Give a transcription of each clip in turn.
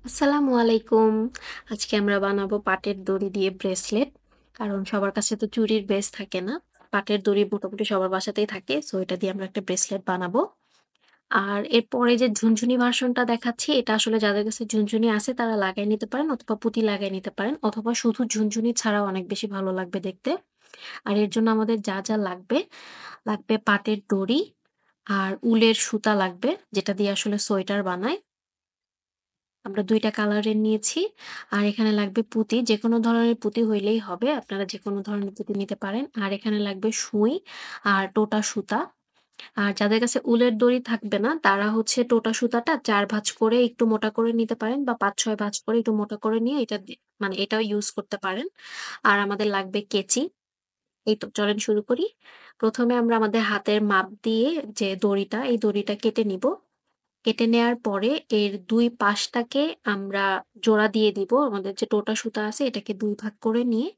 আসসালামু আলাইকুম। আজকে আমরা বানাবো পাটের দড়ি দিয়ে ব্রেসলেট। কারণ সবার কাছে তো চুড়ির বেস থাকে না। পাটের দড়ি মোটামুটি সবার বাসাতেই থাকে। সো এটা দিয়ে আমরা একটা ব্রেসলেট বানাবো। আর এরপরে যে ঝুনঝুনি ভার্সনটা দেখাচ্ছি, এটা আসলে যাদের কাছে ঝুনঝুনি আছে তারা লাগায় নিতে পারেন অথবা পুঁতি লাগায় নিতে পারেন অথবা শুধু ঝুনঝুনি ছাড়াও অনেক বেশি ভালো লাগবে দেখতে। আর এর জন্য আমাদের যা লাগবে, লাগবে পাটের দড়ি আর উলের সুতা লাগবে, যেটা দিয়ে আসলে সোয়েটার বানায়। আমরা ২ টা কালারের নিয়েছি। আর এখানে লাগবে পুঁতি। যেকোনো ধরনের পুঁতি হইলেই হবে। আপনারা যেকোনো ধরনের পুঁতি নিতে পারেন। আর এখানে লাগবে সুই আর টোটা সুতা। আর যাদের কাছে উলের দড়ি থাকবে না, তারা হচ্ছে টোটা সুতাটা ৪ ভাঁজ করে একটু মোটা করে নিতে পারেন বা ৫-৬ ভাঁজ করে একটু মোটা করে নিয়ে এটা মানে এটাও ইউজ করতে পারেন। আর আমাদের লাগবে কেচি। এই তো চলেন শুরু করি। ১ম এ আমরা আমাদের হাতের মাপ দিয়ে যে দড়িটা, এই দড়িটা কেটে নিব। কেটে নেয়ার পরে এর ২ পাশটাকে আমরা জোড়া দিয়ে দিব। আমাদের যে টোটা সুতা আছে এটাকে ২ ভাগ করে নিয়ে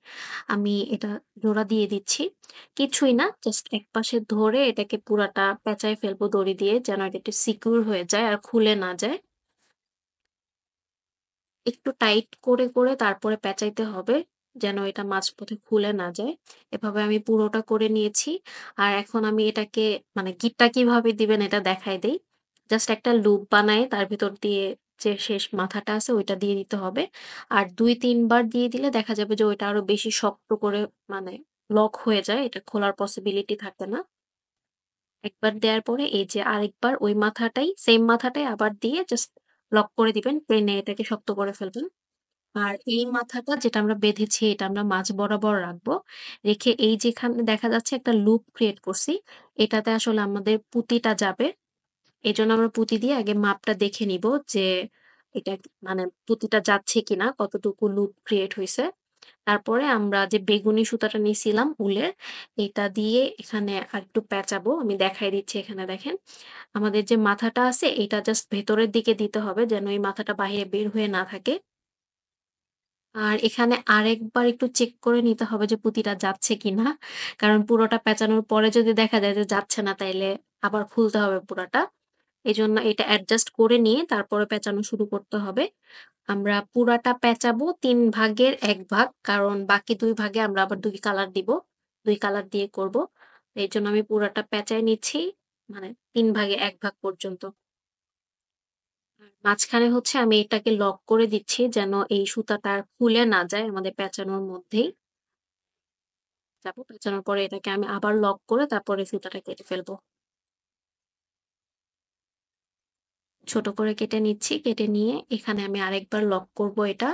আমি এটা জোড়া দিয়ে দিচ্ছি। কিছুই না, জাস্ট একপাশে ধরে এটাকে পুরাটা পেঁচায় ফেলবো দড়ি দিয়ে, যেন এটা একটু সিকিউর হয়ে যায় আর খুলে না যায়। একটু টাইট করে তারপরে পেঁচাইতে হবে, যেন এটা মাঝপথে খুলে না যায়। এভাবে আমি পুরোটা করে নিয়েছি। আর এখন আমি এটাকে মানে গিঁটটা কিভাবে দিবেন এটা দেখাই দেই। জাস্ট একটা লুপ বানায়ে তার ভেতর দিয়ে যে শেষ মাথাটা আছে ওইটা দিয়ে দিতে হবে। আর ২-৩ বার দিয়ে দিলে দেখা যাবে যে ওইটা আরো বেশি শক্ত করে মানে লক হয়ে যায়। এটা খোলার পসিবিলিটি থাকে না। একবার দেয়ার পরে এই যে আরেকবার ওই মাথাটাই সেম মাথাটাই আবার দিয়ে জাস্ট লক করে দিবেন। টেনে এটাকে শক্ত করে ফেলবেন। আর এই মাথাটা যেটা আমরা বেঁধেছি এটা আমরা মাঝ বরাবর রাখবো। রেখে এই যেখানে দেখা যাচ্ছে একটা লুপ ক্রিয়েট করছি, এটাতে আসলে আমাদের পুঁতিটা যাবে। এজন্য আমরা পুঁতি দিয়ে আগে মাপটা দেখে নিব যে এটা মানে পুঁতিটা যাচ্ছে কিনা, কতটুকু লুপ ক্রিয়েট হইছে। তারপরে আমরা যে বেগুনি সুতাটা নিছিলাম উলের, এটা দিয়ে এখানে আরেকটু পেঁচাবো। আমি দেখাই দিচ্ছি, এখানে দেখেন। আমাদের যে মাথাটা আছে এটা জাস্ট ভেতরের দিকে দিতে হবে যেন এই মাথাটা বাহিরে বের হয়ে না থাকে। আর এখানে আরেকবার একটু চেক করে নিতে হবে যে পুঁতিটা যাচ্ছে কিনা। কারণ পুরোটা পেঁচানোর পরে যদি দেখা যায় যে যাচ্ছে না, তাইলে আবার খুলতে হবে পুরাটা। এজন্য এটা অ্যাডজাস্ট করে নিয়ে তারপরে পেঁচানো শুরু করতে হবে। আমরা পুরাটা পেঁচাবো ৩ ভাগের ১ ভাগ। কারণ বাকি ২ ভাগে আমরা আবার ২ কালার দিব। ২ কালার দিয়ে করব। এজন্য আমি পুরাটা পেঁচায় নিচ্ছি। মানে ৩ ভাগে ১ ভাগ পর্যন্ত। মাঝখানে হচ্ছে আমি এটাকে লক করে দিচ্ছি যেন এই সুতাটা আর খুলে না যায় আমাদের পেঁচানোর মধ্যেই। পেঁচানোর পরে এটাকে আমি আবার লক করে তারপরে সুতাটা কেটে ফেলবো। ছোট করে কেটে নিচ্ছি। কেটে নিয়ে এখানে আমি আরেকবার লক করব এটা।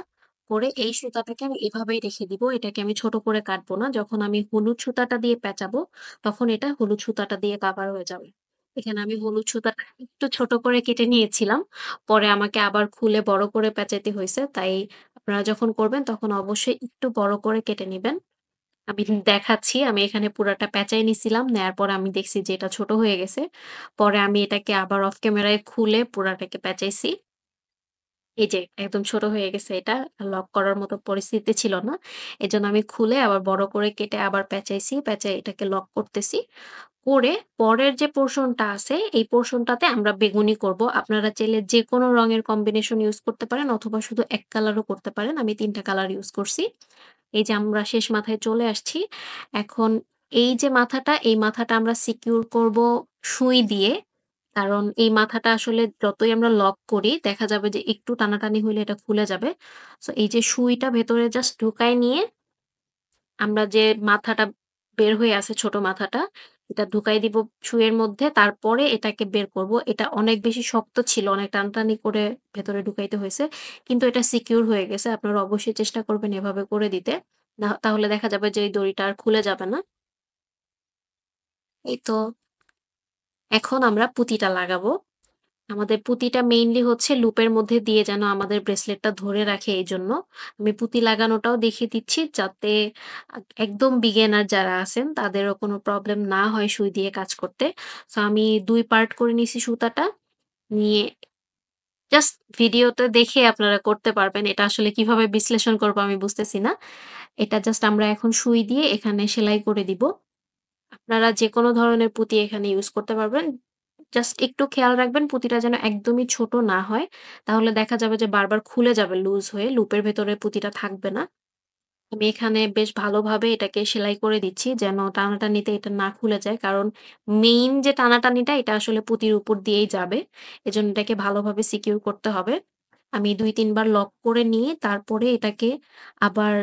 করে এই সুতাটাকে আমি এভাবেই রেখে দিব। এটাকে আমি ছোট করে কাটবো না। যখন আমি হলুদ সুতাটা দিয়ে পেঁচাবো, তখন এটা হলুদ সুতাটা দিয়ে কাভার হয়ে যাবে। এখানে আমি হলুদ সুতাটা একটু ছোট করে কেটে নিয়েছিলাম। পরে আমাকে আবার খুলে বড় করে পেঁচাইতে হইছে। তাই আপনারা যখন করবেন তখন অবশ্যই একটু বড় করে কেটে নিবেন। আমি দেখাচ্ছি। আমি এখানে পুরাটা পেঁচায় নিছিলাম। নেয়ার পরে আমি দেখছি যে এটা ছোট হয়ে গেছে। পরে আমি এটাকে আবার অফ ক্যামেরায় খুলে পুরাটাকে পেঁচাইছি। এই যে একদম ছোট হয়ে গেছে এটা। লক করার মতো পরিস্থিতি ছিল না। এজন্য আমি খুলে আবার বড় করে কেটে আবার পেঁচাইছি। পেঁচায় এটাকে লক করতেছি। করে পরের যে পোরশনটা আছে এই পোরশনটাতে আমরা বেগুনি করব। আপনারা চাইলে যেকোনো রঙের কম্বিনেশন ইউজ করতে পারেন অথবা শুধু ১ কালারও করতে পারেন। আমি ৩ টা কালার ইউজ করছি। এই যে আমরা শেষ মাথায় চলে আসছি। এখন এই যে মাথাটা, এই মাথাটা আমরা সিকিউর করব সুই দিয়ে। কারণ এই মাথাটা আসলে যতই আমরা লক করি দেখা যাবে যে একটু টানাটানি হইলে এটা খুলে যাবে। সো এই যে সুইটা ভেতরে জাস্ট ঢুকায় নিয়ে আমরা যে মাথাটা বের হয়ে আছে ছোট মাথাটা, এটা ঢুকাই দিব সুইয়ের মধ্যে। তারপরে এটাকে বের করব। এটা অনেক বেশি শক্ত ছিল। অনেক টানাটানি করে ভেতরে ঢুকাইতে হইছে। কিন্তু এটা সিকিউর হয়ে গেছে। আপনারা অবশ্যই চেষ্টা করবেন এভাবে করে দিতে। তাহলে দেখা যাবে যে এই দড়িটা আর খুলে যাবে না। এই তো এখন আমরা পুঁতিটা লাগাবো। আমাদের পুঁতিটা মেইনলি হচ্ছে লুপের মধ্যে দিয়ে যেন আমাদের ব্রেসলেটটা ধরে রাখে এইজন্য। আমি পুঁতি লাগানোটাও দেখিয়ে দিচ্ছি যাতে একদম বিগিনার যারা আছেন তাদেরও কোনো প্রবলেম না হয় সুই দিয়ে কাজ করতে। সো আমি ২ পার্ট করে নিছি সুতাটা। নিয়ে জাস্ট ভিডিওতে দেখে আপনারা করতে পারবেন। এটা আসলে কিভাবে বিশ্লেষণ করব আমি বুঝতেছি না। এটা জাস্ট আমরা এখন সুই দিয়ে এখানে সেলাই করে দিব। আপনারা যেকোনো ধরনের পুঁতি এখানে ইউজ করতে পারবেন। জাস্ট একটু খেয়াল রাখবেন পুঁতিটা যেন একদমই ছোট না হয়। তাহলে দেখা যাবে যে বারবার খুলে যাবে লুজ হয়ে। লুপের ভেতরে পুঁতিটা থাকবে না। আমি এখানে বেশ ভালোভাবে এটাকে সেলাই করে দিচ্ছি যেন টানাটানিতে এটা না খুলে যায়। কারণ মেইন যে টানাটানিটা এটা আসলে পুঁতির উপর দিয়েই যাবে। এজন্য এটাকে ভালোভাবে সিকিউর করতে হবে। আমি ২-৩ বার লক করে নিয়ে তারপরে এটাকে আবার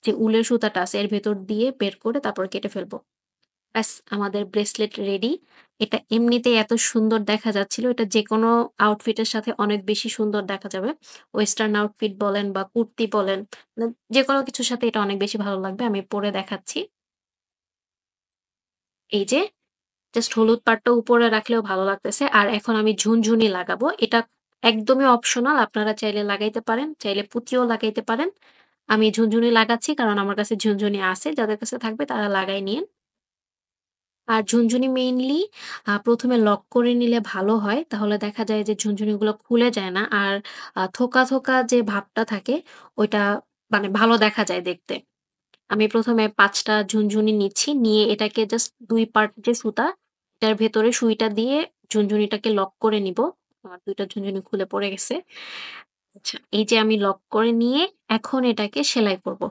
যে উলের সুতাটা আছে এর ভেতর দিয়ে বের করে তারপর কেটে ফেলব। ব্যাস আমাদের ব্রেসলেট রেডি। এটা এমনিতেই এত সুন্দর দেখা যাচ্ছিল। এটা যেকোনো আউটফিট এর সাথে অনেক বেশি সুন্দর দেখা যাবে। ওয়েস্টার্ন আউটফিট বলেন বা কুর্তি বলেন, যেকোনো কিছুর সাথে এটা অনেক বেশি ভালো লাগবে। আমি পরে দেখাচ্ছি। এই যে জাস্ট হলুদ পাড়টা উপরে রাখলেও ভালো লাগতেছে। আর এখন আমি ঝুনঝুনি লাগাবো। এটা একদমই অপশনাল। আপনারা চাইলে লাগাইতে পারেন, চাইলে পুঁতিও লাগাইতে পারেন। আমি ঝুনঝুনি লাগাচ্ছি কারণ আমার কাছে ঝুনঝুনি আছে। যাদের কাছে থাকবে তারা লাগায় নিয়েন। আর ঝুনঝুনি মেইনলি ১ম এ লক করে নিলে ভালো হয়। তাহলে দেখা যায় যে ঝুনঝুনিগুলো খুলে যায় না। আর থোকা, থোকা যে ভাবটা থাকে ওইটা মানে ভালো দেখা যায় দেখতে। আমি ১ম এ ৫ টা ঝুনঝুনি নিচ্ছি। নিয়ে এটাকে জাস্ট ২ পার্ট যে সুতা, এটার ভেতরে সুইটা দিয়ে ঝুনঝুনিটাকে লক করে নিবো। আমার ২ টা ঝুনঝুনি খুলে পড়ে গেছে। আচ্ছা, এই যে আমি লক করে নিয়ে এখন এটাকে সেলাই করব।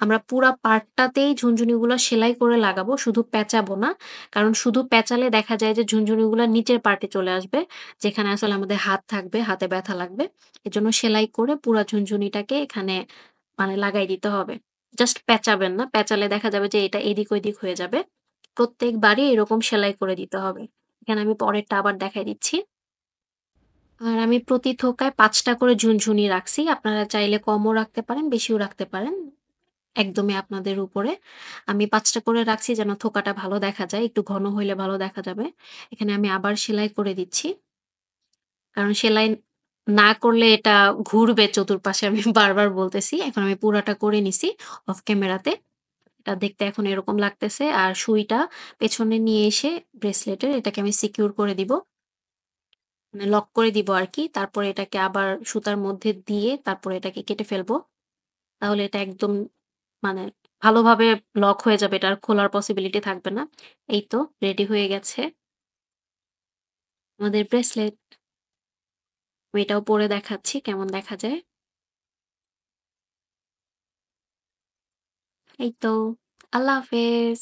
আমরা পুরা পার্টটাতেই ঝুনঝুনিগুলো সেলাই করে লাগাবো, শুধু পেঁচাবো না। কারণ শুধু পেঁচালে দেখা যায় যে ঝুনঝুনিগুলা নিচের পার্টে চলে আসবে, যেখানে আসলে আমাদের হাত থাকবে, হাতে ব্যথা লাগবে। এজন্য সেলাই করে পুরা ঝুনঝুনিটাকে এখানে মানে লাগাই দিতে হবে। জাস্ট পেঁচাবেন না, পেঁচালে দেখা যাবে যে এটা এদিক-ওইদিক হয়ে যাবে। প্রত্যেকবারই এরকম সেলাই করে দিতে হবে। এখানে আমি পরেরটা আবার দেখাই দিচ্ছি। আর আমি প্রতি থোকায় ৫ টা করে ঝুনঝুনি রাখছি। আপনারা চাইলে কমও রাখতে পারেন, বেশিও রাখতে পারেন। একদমই আপনাদের উপরে। আমি ৫ টা করে রাখছি যেন থোকাটা ভালো দেখা যায়। একটু ঘন হইলে ভালো দেখা যাবে। এখানে আমি আবার সেলাই করে দিচ্ছি। কারণ সেলাই না করলে এটা ঘুরবে চতুর্পাশে আমি বারবার বলতেছি। এখন আমি পুরাটা করে নিছি অফ ক্যামেরাতে। এটা দেখতে এখন এরকম লাগতেছে। আর সুইটা পেছনে নিয়ে এসে ব্রেসলেটের এটাকে আমি সিকিউর করে দিব। মানে লক করে দিব আরকি। তারপরে এটাকে আবার সুতার মধ্যে দিয়ে তারপরে এটাকে কেটে ফেলবো। তাহলে এটা একদম মানে ভালোভাবে লক হয়ে যাবে। এটা আর খোলার পসিবিলিটি থাকবে না। এই তো রেডি হয়ে গেছে আমাদের ব্রেসলেট। আমি এটাও পরে দেখাচ্ছি কেমন দেখা যায়। এই তো। আল্লাহ হাফেজ।